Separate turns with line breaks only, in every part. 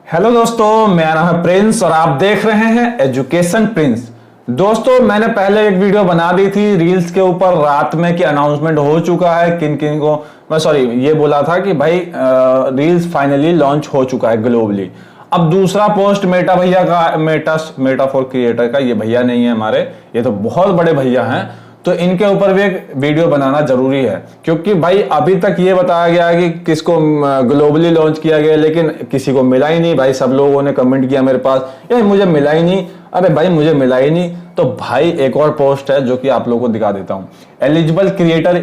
Hello दोस्तों, मेरा नाम है प्रिंस और आप देख रहे हैं एजुकेशन प्रिंस। दोस्तों, मैंने पहले एक वीडियो बना दी थी रील्स के ऊपर रात में कि अनाउंसमेंट हो चुका है किन किन को। मैं ये बोला था कि भाई रील्स फाइनली लॉन्च हो चुका है ग्लोबली। अब दूसरा पोस्ट मेटा भैया का, मेटा फॉर क्रिएटर का, ये भैया नहीं है हमारे, ये तो बहुत बड़े भैया हैं, तो इनके ऊपर भी एक वीडियो बनाना जरूरी है। क्योंकि भाई अभी तक ये बताया गया है कि किसको ग्लोबली लॉन्च किया गया, लेकिन किसी को मिला ही नहीं। भाई सब लोगों ने कमेंट किया मेरे पास, यार मुझे मिला ही नहीं। अरे भाई मुझे मिला ही नहीं। तो भाई एक और पोस्ट है जो कि आप लोगों को दिखा देता हूं। Eligible creator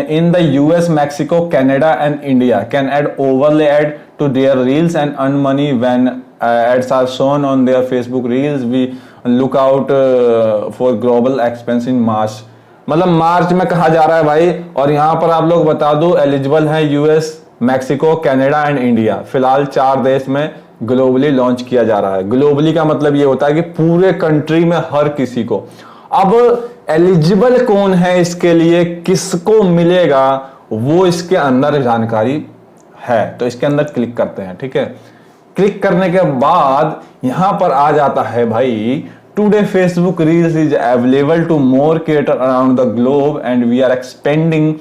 in the US, Mexico, Canada and India can add overlay ad to their reels and earn money when ads are shown on their Facebook reels. We look out for global expense in March. मतलब March में कहा जा रहा है भाई। और यहां पर आप लोग बता दो, एलिजिबल है US, Mexico, Canada and India. फिलहाल 4 देश में ग्लोबली लॉन्च किया जा रहा है। ग्लोबली का मतलब ये होता है कि पूरे कंट्री में हर किसी को। अब एलिजिबल कौन है इसके लिए, किसको मिलेगा, वो इसके अंदर जानकारी है। तो इसके अंदर क्लिक करते हैं, ठीक है। क्लिक करने के बाद यहां पर आ जाता है भाई, today Facebook reels is available to more creator around the globe and we are expanding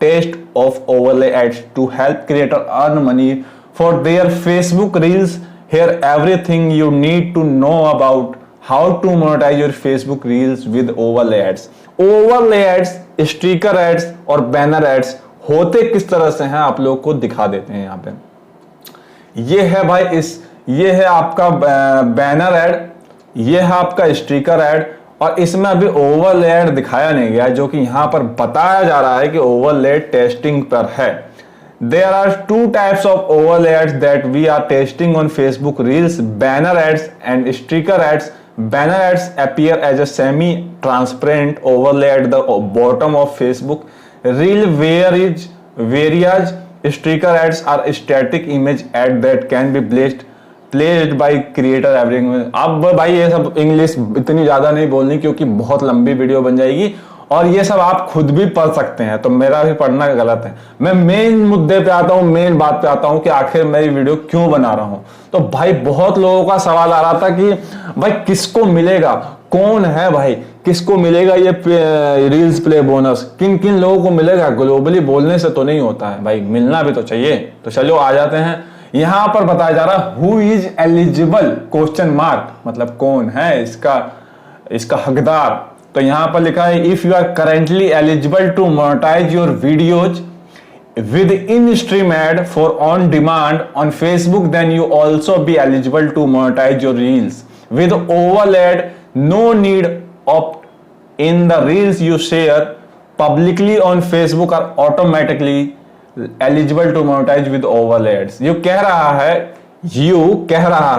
test of overlay ads to help creator earn money for their Facebook reels. Here everything you need to know about how to monetise your Facebook reels with overlay ads. Overlay ads, sticker ads और banner ads होते किस तरह से हैं आप लोग को दिखा देते हैं। यहां पे ये है भाई, ये है आपका बैनर एड, ये है आपका स्टिकर एड, और इसमें अभी ओवरले एड दिखाया नहीं गया, जो कि यहां पर बताया जा रहा है कि ओवरले टेस्टिंग पर है। There are 2 types of overlay ads that we are testing on Facebook Reels: banner ads and sticker ads. Banner ads appear as a semi-transparent overlay at the bottom of Facebook Reel, whereas sticker ads are static image ad that can be placed by creator everywhere. अब भाई ये सब English इतनी ज्यादा नहीं बोलनी क्योंकि बहुत लंबी वीडियो बन जाएगी, और ये सब आप खुद भी पढ़ सकते हैं, तो मेरा भी पढ़ना गलत है। मैं मेन मुद्दे पे आता हूं, मेन बात पे आता हूं कि आखिर मैं ये वीडियो क्यों बना रहा हूं। तो भाई बहुत लोगों का सवाल आ रहा था कि भाई किसको मिलेगा, कौन है भाई, किसको मिलेगा ये रील्स प्ले बोनस, किन किन लोगों को मिलेगा। ग्लोबली बोलने से तो नहीं होता है भाई, मिलना भी तो चाहिए। तो चलो आ जाते हैं। यहां पर बताया जा रहा है who is eligible question mark, मतलब कौन है इसका हकदार। तो यहां पर लिखा है, if you are currently eligible to monetise your videos with in stream ad for on demand on Facebook, then you also be eligible to monetise your reels with overlay ad. No need opt in the reels you share publicly on Facebook are automatically eligible to monetise with overlay ads. यू कह रहा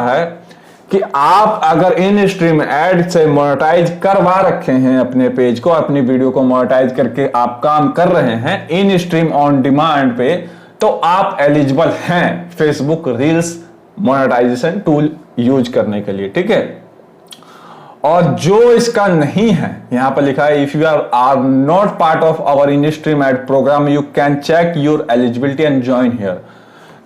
है कि आप अगर in stream ad से monetise करवा रखे हैं अपने पेज को, अपनी वीडियो को मोनेटाइज करके आप काम कर रहे हैं इन स्ट्रीम ऑन डिमांड पे, तो आप एलिजिबल हैं Facebook reels monetisation tool use करने के लिए, ठीक है। और जो इसका नहीं है, यहां पर लिखा है, if you are not part of our in stream ad programme you can check your eligibility and join here.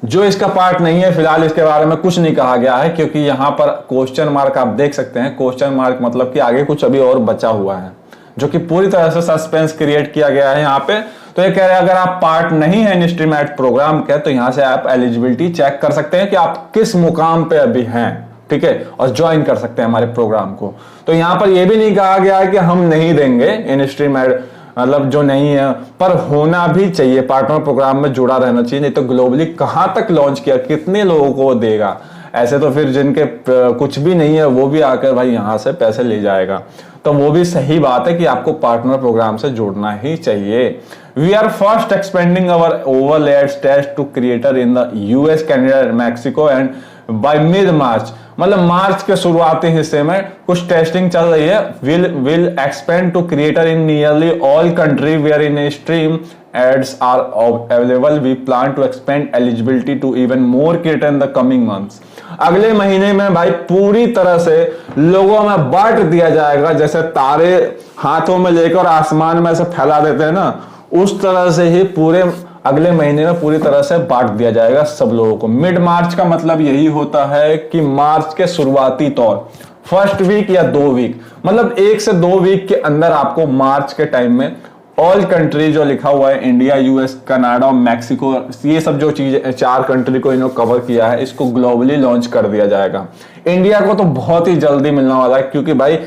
जो इसका पार्ट नहीं है, फिलहाल इसके बारे में कुछ नहीं कहा गया है, क्योंकि यहां पर क्वेश्चन मार्क आप देख सकते हैं। क्वेश्चन मार्क मतलब कि आगे कुछ अभी और बचा हुआ है, जो कि पूरी तरह से सस्पेंस क्रिएट किया गया है यहाँ पे। तो ये कह रहे हैं अगर आप पार्ट नहीं है इन स्ट्रीम एड प्रोग्राम के, तो यहां से आप एलिजिबिलिटी चेक कर सकते हैं कि आप किस मुकाम पे अभी हैं, ठीक है, और ज्वाइन कर सकते हैं हमारे प्रोग्राम को। तो यहां पर यह भी नहीं कहा गया है कि हम नहीं देंगे इन स्ट्रीम एड, मतलब जो नहीं है, पर होना भी चाहिए, पार्टनर प्रोग्राम में जुड़ा रहना चाहिए। नहीं तो ग्लोबली कहां तक लॉन्च किया, कितने लोगों को देगा। ऐसे तो फिर जिनके कुछ भी नहीं है वो भी आकर भाई यहां से पैसे ले जाएगा। तो वो भी सही बात है कि आपको पार्टनर प्रोग्राम से जुड़ना ही चाहिए। We are first expanding our overlay ads test to creator in the US, Canada, Mexico and by mid March, मतलब मार्च के शुरुआती हिस्से में कुछ टेस्टिंग चल रही है। Will expand to creator in nearly all country where in stream ads are available. We plan to expand eligibility to even more creator in the coming months. अगले महीने में भाई पूरी तरह से लोगों में बांट दिया जाएगा, जैसे तारे हाथों में लेकर आसमान में से फैला देते हैं ना, उस तरह से ही पूरे अगले महीने में पूरी तरह से बांट दिया जाएगा सब लोगों को। मिड मार्च का मतलब यही होता है कि मार्च के शुरुआती तौर, फर्स्ट वीक या 2 वीक, मतलब 1 से 2 वीक के अंदर आपको मार्च के टाइम में ऑल कंट्री जो लिखा हुआ है, इंडिया, यूएस, कनाडा, मैक्सिको, ये सब जो चीजें 4 कंट्री को इन्होंने कवर किया है, इसको ग्लोबली लॉन्च कर दिया जाएगा। इंडिया को तो बहुत ही जल्दी मिलने वाला है, क्योंकि भाई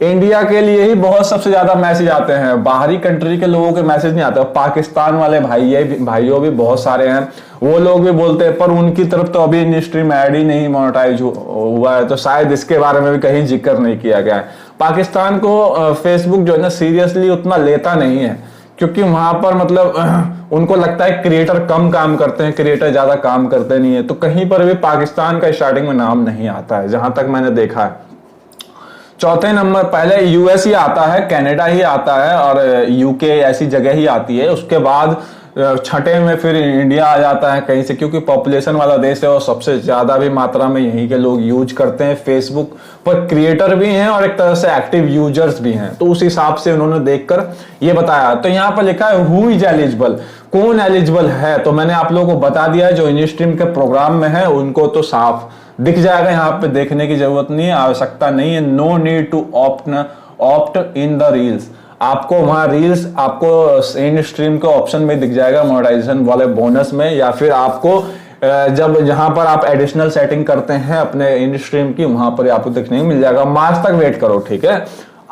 इंडिया के लिए ही बहुत सबसे ज्यादा मैसेज आते हैं, बाहरी कंट्री के लोगों के मैसेज नहीं आते। पाकिस्तान वाले भाइयों भी बहुत सारे हैं, वो लोग भी बोलते हैं, पर उनकी तरफ तो अभी इन स्ट्रीम ऐड ही नहीं मोनेटाइज हुआ है, तो शायद इसके बारे में भी कहीं जिक्र नहीं किया गया है। पाकिस्तान को फेसबुक जो है ना सीरियसली उतना लेता नहीं है, क्योंकि वहां पर मतलब उनको लगता है क्रिएटर कम काम करते हैं, क्रिएटर ज्यादा काम करते नहीं है, तो कहीं पर भी पाकिस्तान का स्टार्टिंग में नाम नहीं आता है, जहां तक मैंने देखा है। चौथे नंबर पहले यूएस ही आता है, कनाडा ही आता है और यूके ऐसी जगह ही आती है। उसके बाद छठे में फिर इंडिया आ जाता है कहीं से, क्योंकि पॉपुलेशन वाला देश है और सबसे ज्यादा भी मात्रा में यहीं के लोग यूज करते हैं। फेसबुक पर क्रिएटर भी हैं और एक तरह से एक्टिव यूजर्स भी हैं, तो उस हिसाब से उन्होंने देखकर ये बताया। तो यहाँ पर लिखा है हु इज एलिजिबल, कौन एलिजिबल है, तो मैंने आप लोगों को बता दिया है। जो इन स्ट्रीम के प्रोग्राम में है उनको तो साफ दिख जाएगा, यहाँ पे देखने की जरूरत नहीं है, आवश्यकता नहीं है। No need to opt in the reels, आपको वहां रील्स आपको इन स्ट्रीम के ऑप्शन में दिख जाएगा, मोनेटाइजेशन वाले बोनस में, या फिर आपको जब जहां पर आप एडिशनल सेटिंग करते हैं अपने इन स्ट्रीम की, वहां पर आपको देखने मिल जाएगा। मार्च तक वेट करो, ठीक है।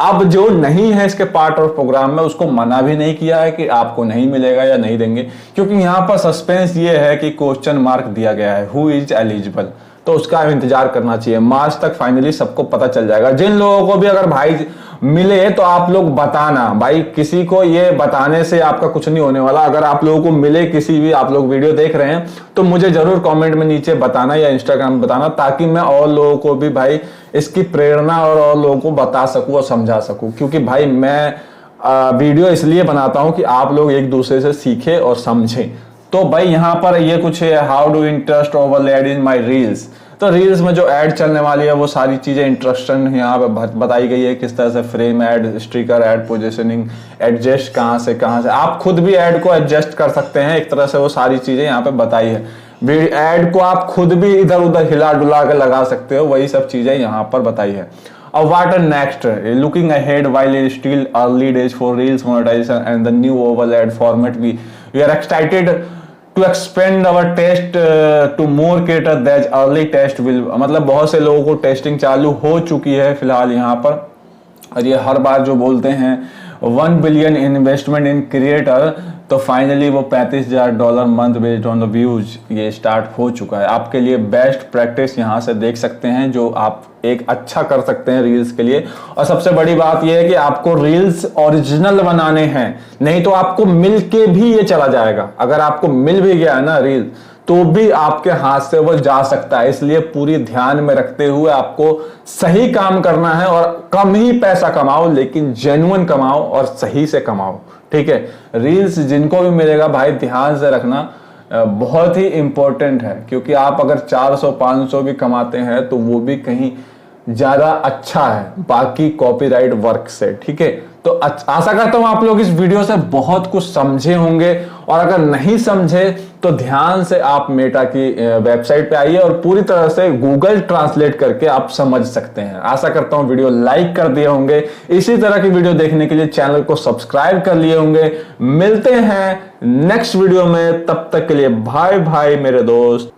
अब जो नहीं है इसके पार्ट और प्रोग्राम में, उसको मना भी नहीं किया है कि आपको नहीं मिलेगा या नहीं देंगे, क्योंकि यहाँ पर सस्पेंस ये है कि क्वेश्चन मार्क दिया गया है हु इज एलिजिबल, तो उसका इंतजार करना चाहिए। मार्च तक फाइनली सबको पता चल जाएगा। जिन लोगों को भी अगर भाई मिले तो आप लोग बताना, भाई किसी को ये बताने से आपका कुछ नहीं होने वाला। अगर आप लोगों को मिले, किसी भी आप लोग वीडियो देख रहे हैं, तो मुझे जरूर कमेंट में नीचे बताना या इंस्टाग्राम में बताना, ताकि मैं और लोगों को भी भाई इसकी प्रेरणा और लोगों को बता सकूं और समझा सकूं। क्योंकि भाई मैं वीडियो इसलिए बनाता हूं कि आप लोग एक दूसरे से सीखे और समझें। तो भाई यहाँ पर ये कुछ है, how do interest overlaid in my reels, तो रील्स में जो ऐड चलने वाली है वो सारी चीजें इंटरेस्टिंग यहाँ पे बताई गई है, किस तरह से frame add, sticker add, positioning, adjust कहाँ से आप खुद भी ऐड को एडजस्ट कर सकते हैं, एक तरह से वो सारी चीजें यहाँ पे बताई है। ऐड को आप खुद भी इधर उधर हिला डुला के लगा सकते हो, वही सब चीजें यहाँ पर बताई है। अब what next, looking ahead while it still early days for reels monetisation and the new overlaid format, we are excited to expand our test to more creator that early test will, मतलब बहुत से लोगों को testing चालू हो चुकी है फिलहाल यहाँ पर। और ये हर बार जो बोलते हैं 1 बिलियन इन्वेस्टमेंट इन क्रिएटर, तो फाइनली वो $35,000 month based on the views ये स्टार्ट हो चुका है। आपके लिए बेस्ट प्रैक्टिस यहाँ से देख सकते हैं, जो आप एक अच्छा कर सकते हैं रील्स के लिए। और सबसे बड़ी बात यह है कि आपको रील्स ओरिजिनल बनाने हैं, नहीं तो आपको मिल के भी ये चला जाएगा। अगर आपको मिल भी गया है ना रील, तो भी आपके हाथ से वो जा सकता है। इसलिए पूरी ध्यान में रखते हुए आपको सही काम करना है और कम ही पैसा कमाओ, लेकिन जेन्युइन कमाओ और सही से कमाओ, ठीक है। रील्स जिनको भी मिलेगा भाई ध्यान से रखना, बहुत ही इंपॉर्टेंट है, क्योंकि आप अगर 400-500 भी कमाते हैं तो वो भी कहीं ज्यादा अच्छा है बाकी कॉपीराइट वर्क से, ठीक है। तो आशा करता हूं आप लोग इस वीडियो से बहुत कुछ समझे होंगे, और अगर नहीं समझे तो ध्यान से आप मेटा की वेबसाइट पे आइए और पूरी तरह से गूगल ट्रांसलेट करके आप समझ सकते हैं। आशा करता हूं वीडियो लाइक कर दिए होंगे, इसी तरह की वीडियो देखने के लिए चैनल को सब्सक्राइब कर लिए होंगे। मिलते हैं नेक्स्ट वीडियो में, तब तक के लिए बाय बाय मेरे दोस्त।